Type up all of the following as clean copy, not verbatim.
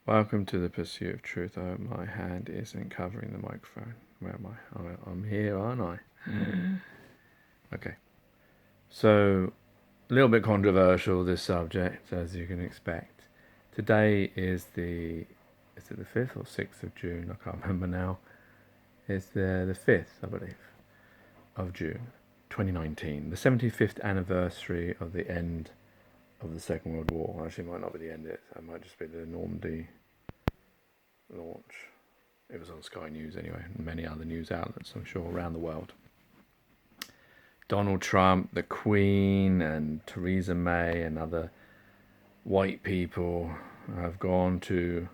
Welcome to the pursuit of truth. I hope my hand isn't covering the microphone. Where am I? I'm here, aren't I? Okay. So, a little bit controversial, this subject, as you can expect. Today is it the 5th or 6th of June? I can't remember now. It's the 5th, I believe, of June, 2019. The 75th anniversary of the end of the Second World War. Actually, it might not be the end of it. It might just be the Normandy launch. It was on Sky News anyway, and many other news outlets, I'm sure, around the world. Donald Trump, the Queen, and Theresa May, and other white people have gone to,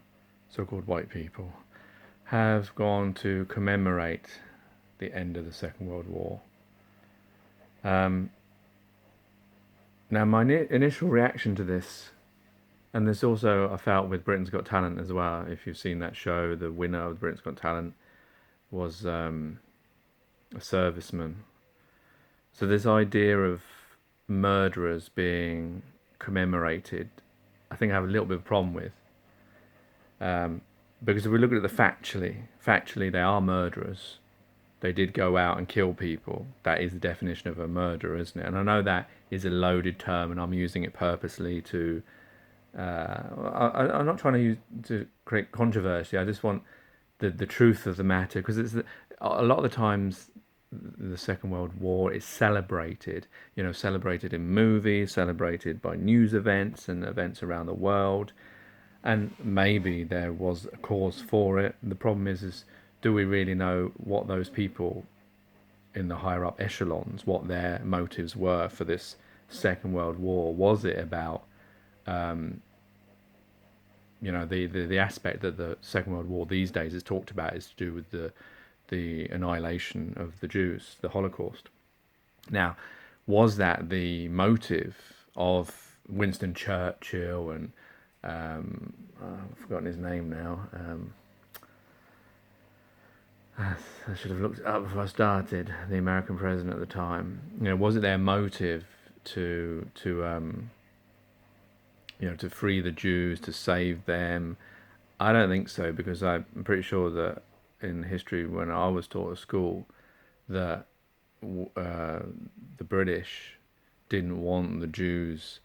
so-called white people, have gone to commemorate the end of the Second World War. Now, my initial reaction to this, and this also I felt with Britain's Got Talent as well. If you've seen that show, the winner of Britain's Got Talent was a serviceman. So this idea of murderers being commemorated, I think I have a little bit of a problem with. Because if we look at it factually they are murderers. They did go out and kill people. That is the definition of a murderer, isn't it? And I know that is a loaded term, and I'm using it purposely to. I'm not trying to create controversy. I just want the truth of the matter, because a lot of the times the Second World War is celebrated. Celebrated in movies, celebrated by news events and events around the world, and maybe there was a cause for it. The problem is do we really know what those people in the higher up echelons, what their motives were for this Second World War? Was it about the aspect that the Second World War these days is talked about is to do with the annihilation of the Jews, the Holocaust? Now, was that the motive of Winston Churchill and I've forgotten his name now. I should have looked it up before I started. The American president at the time. Was it their motive to free the Jews, to save them? I don't think so, because I'm pretty sure that in history, when I was taught at school, that the British didn't want the Jews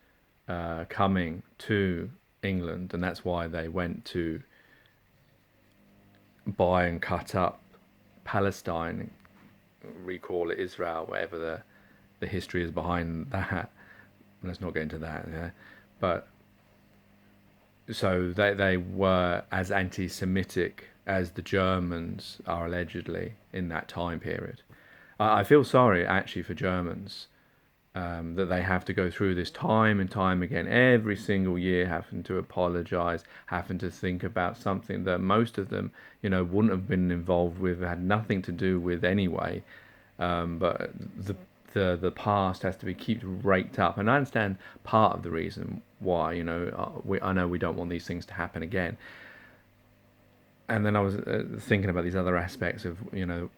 coming to England, and that's why they went to buy and cut up Palestine, recall it Israel, whatever the history is behind that. Let's not get into that. Yeah, but so they were as anti-Semitic as the Germans are allegedly in that time period. I feel sorry actually for Germans, that they have to go through this time and time again, every single year, having to apologize, having to think about something that most of them, wouldn't have been involved with, had nothing to do with anyway. But the past has to be kept raked up, and I understand part of the reason why. I know we don't want these things to happen again. And then I was thinking about these other aspects of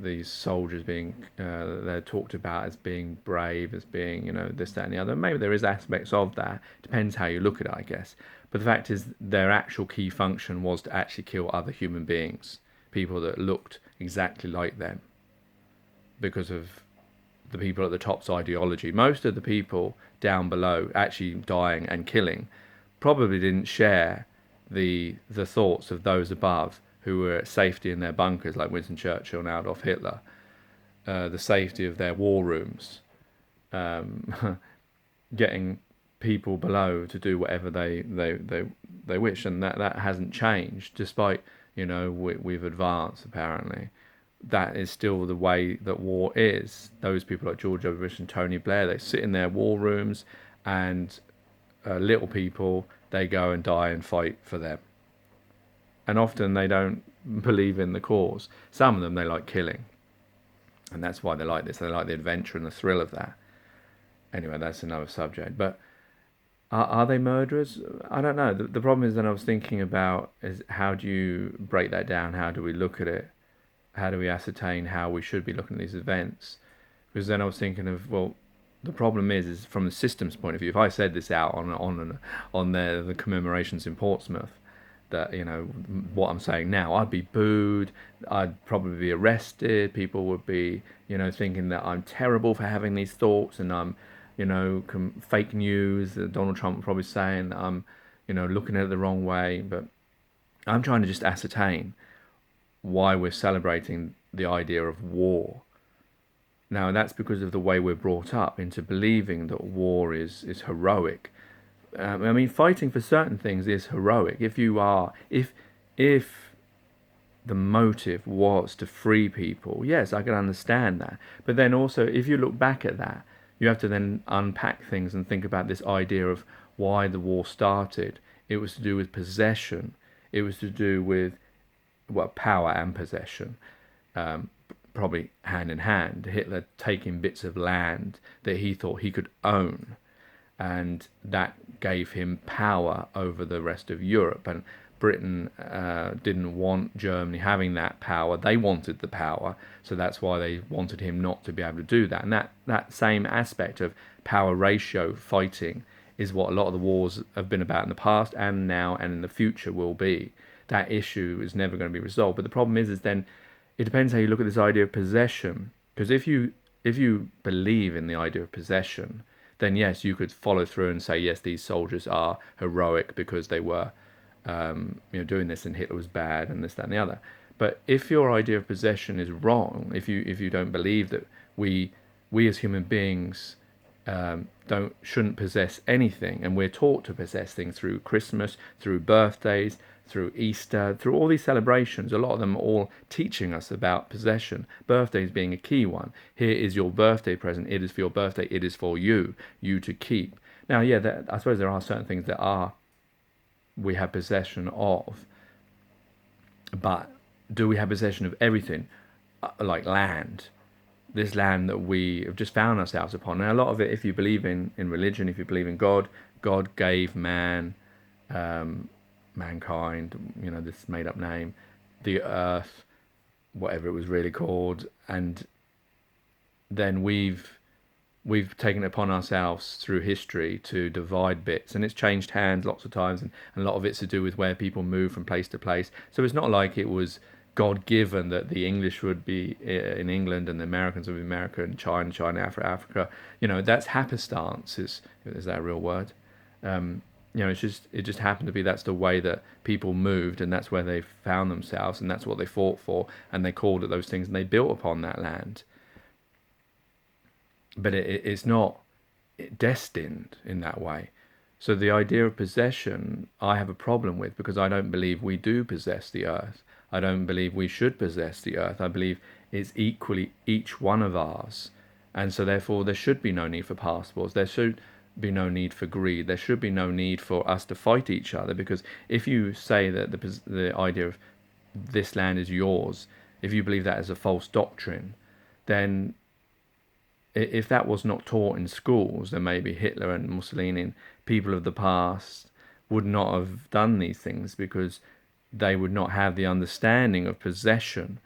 these soldiers being they're talked about as being brave, as being this, that, and the other. Maybe there is aspects of that. Depends how you look at it, I guess. But the fact is, their actual key function was to actually kill other human beings, people that looked exactly like them, because of the people at the top's ideology. Most of the people down below actually dying and killing probably didn't share the thoughts of those above, who were at safety in their bunkers, like Winston Churchill and Adolf Hitler, the safety of their war rooms, getting people below to do whatever they wish, and that hasn't changed, despite we've advanced apparently. That is still the way that war is. Those people like George W. Bush and Tony Blair, they sit in their war rooms, and little people, they go and die and fight for them. And often they don't believe in the cause. Some of them, they like killing. And that's why they like this. They like the adventure and the thrill of that. Anyway, that's another subject. But are they murderers? I don't know. The problem is that I was thinking about is, how do you break that down? How do we look at it? How do we ascertain how we should be looking at these events? Because then I was thinking of, well, the problem is from the system's point of view. If I said this out on the commemorations in Portsmouth, that, what I'm saying now, I'd be booed, I'd probably be arrested, people would be, thinking that I'm terrible for having these thoughts, and I'm, fake news, that Donald Trump would probably saying that I'm, looking at it the wrong way. But I'm trying to just ascertain why we're celebrating the idea of war. Now, that's because of the way we're brought up into believing that war is heroic. I mean, fighting for certain things is heroic. If the motive was to free people, yes, I can understand that. But then also, if you look back at that, you have to then unpack things and think about this idea of why the war started. It was to do with possession. It was to do with, well, power and possession, probably hand in hand. Hitler taking bits of land that he thought he could own, and that gave him power over the rest of Europe. And Britain didn't want Germany having that power. They wanted the power, so that's why they wanted him not to be able to do that. And that same aspect of power ratio fighting is what a lot of the wars have been about in the past, and now and in the future will be. That issue is never going to be resolved. But the problem is then it depends how you look at this idea of possession. Because if you believe in the idea of possession, then yes, you could follow through and say, yes, these soldiers are heroic because they were, doing this, and Hitler was bad, and this, that, and the other. But if your idea of possession is wrong, if you don't believe that we as human beings shouldn't possess anything, and we're taught to possess things through Christmas, through birthdays, through Easter, through all these celebrations. A lot of them are all teaching us about possession. Birthdays being a key one. Here is your birthday present. It is for your birthday. It is for you to keep. Now, yeah, I suppose there are certain things that we have possession of, but do we have possession of everything? Like land, this land that we have just found ourselves upon. And a lot of it, if you believe in religion, if you believe in God, God gave mankind, this made up name, the earth, whatever it was really called, and then we've taken it upon ourselves through history to divide bits, and it's changed hands lots of times, and a lot of it's to do with where people move from place to place. So it's not like it was God given that the English would be in England and the Americans would be America, and China, Africa. That's happenstance. Is that a real word? It just happened to be that's the way that people moved, and that's where they found themselves, and that's what they fought for, and they called it those things, and they built upon that land. But it's not destined in that way. So the idea of possession, I have a problem with, because I don't believe we do possess the earth. I don't believe we should possess the earth. I believe it's equally each one of ours. And so therefore there should be no need for passports. There should be no need for greed. There should be no need for us to fight each other, because if you say that the idea of this land is yours, if you believe that as a false doctrine, then if that was not taught in schools, then maybe Hitler and Mussolini and people of the past would not have done these things, because they would not have the understanding of possession,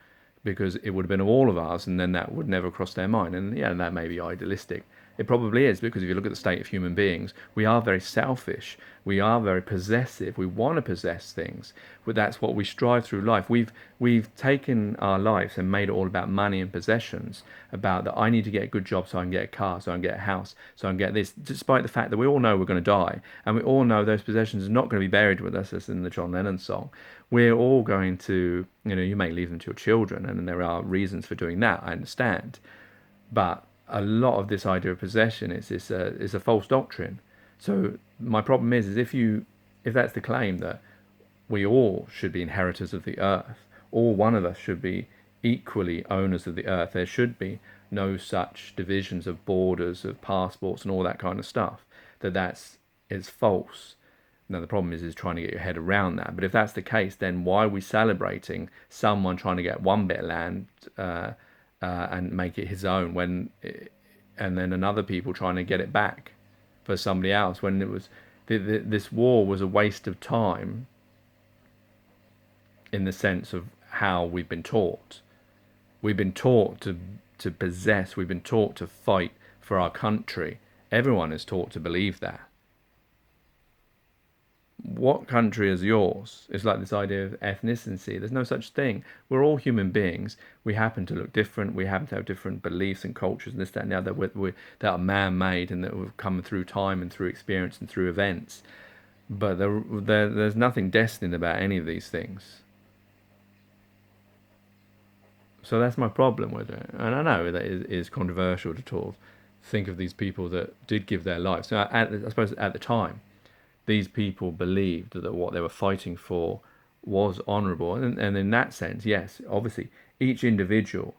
because it would have been all of ours, and then that would never cross their mind. And yeah, that may be idealistic. It probably is, because if you look at the state of human beings, we are very selfish. We are very possessive. We want to possess things. But that's what we strive through life. We've taken our lives and made it all about money and possessions, about that I need to get a good job so I can get a car, so I can get a house, so I can get this, despite the fact that we all know we're going to die, and we all know those possessions are not going to be buried with us, as in the John Lennon song. We're all going to, you may leave them to your children, and there are reasons for doing that, I understand. But a lot of this idea of possession is a false doctrine. So my problem is if that's the claim, that we all should be inheritors of the earth, all one of us should be equally owners of the earth. There should be no such divisions of borders, of passports, and all that kind of stuff. It's false. Now the problem is trying to get your head around that. But if that's the case, then why are we celebrating someone trying to get one bit of land and make it his own, and then another people trying to get it back for somebody else, when it was this war was a waste of time, in the sense of how we've been taught. We've been taught to possess. We've been taught to fight for our country. Everyone is taught to believe that. What country is yours? It's like this idea of ethnicity. There's no such thing. We're all human beings. We happen to look different. We happen to have different beliefs and cultures and this, that, and the other that are man-made and that have come through time and through experience and through events. But there's nothing destined about any of these things. So that's my problem with it. And I know that it is controversial to talk, think of these people that did give their lives. So I suppose at the time, these people believed that what they were fighting for was honourable. And in that sense, yes, obviously, each individual,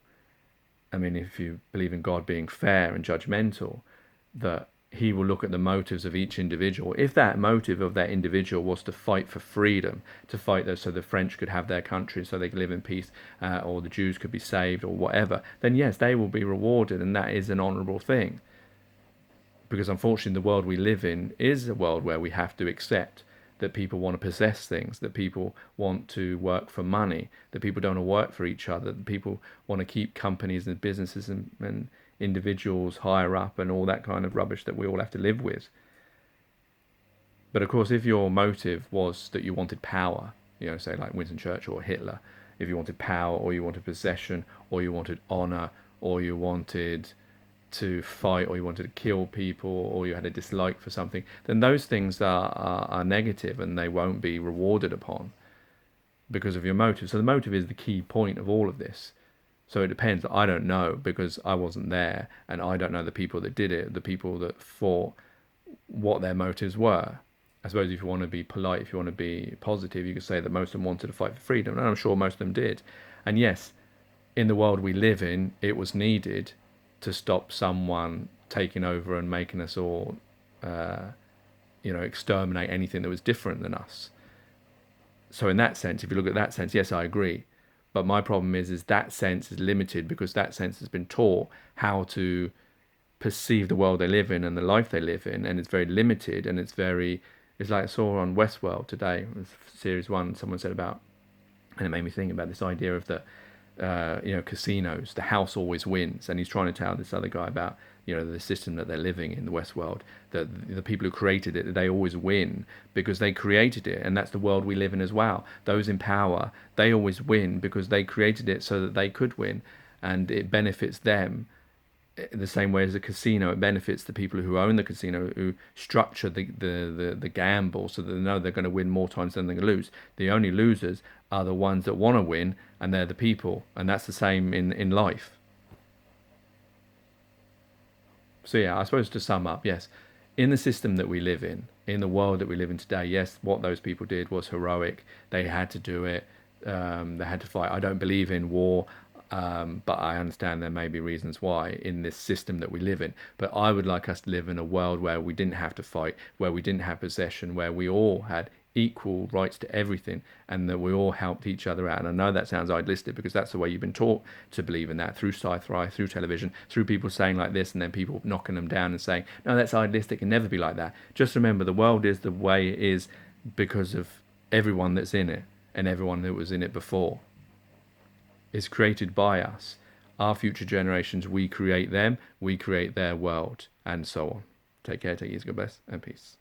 I mean, if you believe in God being fair and judgmental, that he will look at the motives of each individual. If that motive of that individual was to fight for freedom, to fight so the French could have their country, so they could live in peace, or the Jews could be saved, or whatever, then yes, they will be rewarded, and that is an honourable thing. Because unfortunately, the world we live in is a world where we have to accept that people want to possess things, that people want to work for money, that people don't want to work for each other, that people want to keep companies and businesses and individuals higher up and all that kind of rubbish that we all have to live with. But of course, if your motive was that you wanted power, say like Winston Churchill or Hitler, if you wanted power or you wanted possession or you wanted honor or you wanted to fight or you wanted to kill people or you had a dislike for something, then those things are negative and they won't be rewarded upon because of your motive. So the motive is the key point of all of this. So it depends. I don't know because I wasn't there and I don't know the people that did it, the people that fought, what their motives were. I suppose if you want to be polite, if you want to be positive, you could say that most of them wanted to fight for freedom, and I'm sure most of them did. And yes, in the world we live in, it was needed to stop someone taking over and making us all, exterminate anything that was different than us. So in that sense, if you look at that sense, yes, I agree. But my problem is that sense is limited because that sense has been taught how to perceive the world they live in and the life they live in, and it's very limited and it's like I saw on Westworld today, series one, someone said about, and it made me think about this idea of the casinos, the house always wins. And he's trying to tell this other guy about, the system that they're living in, the Westworld, that the people who created it, they always win because they created it. And that's the world we live in as well. Those in power, they always win because they created it so that they could win. And it benefits them the same way as a casino. It benefits the people who own the casino, who structure the gamble so that they know they're going to win more times than they're going to lose. The only losers are the ones that want to win, and they're the people. And that's the same in life. So yeah, I suppose to sum up, yes, in the system that we live in the world that we live in today, yes, what those people did was heroic. They had to do it. They had to fight. I don't believe in war. But I understand there may be reasons why in this system that we live in. But I would like us to live in a world where we didn't have to fight, where we didn't have possession, where we all had equal rights to everything and that we all helped each other out. And I know that sounds idealistic because that's the way you've been taught to believe in that through sci-fi, through television, through people saying like this and then people knocking them down and saying, no, that's idealistic and never be like that. Just remember the world is the way it is because of everyone that's in it and everyone that was in it before. Is created by us. Our future generations, we create them, we create their world, and so on. Take care, take ease, God bless, and peace.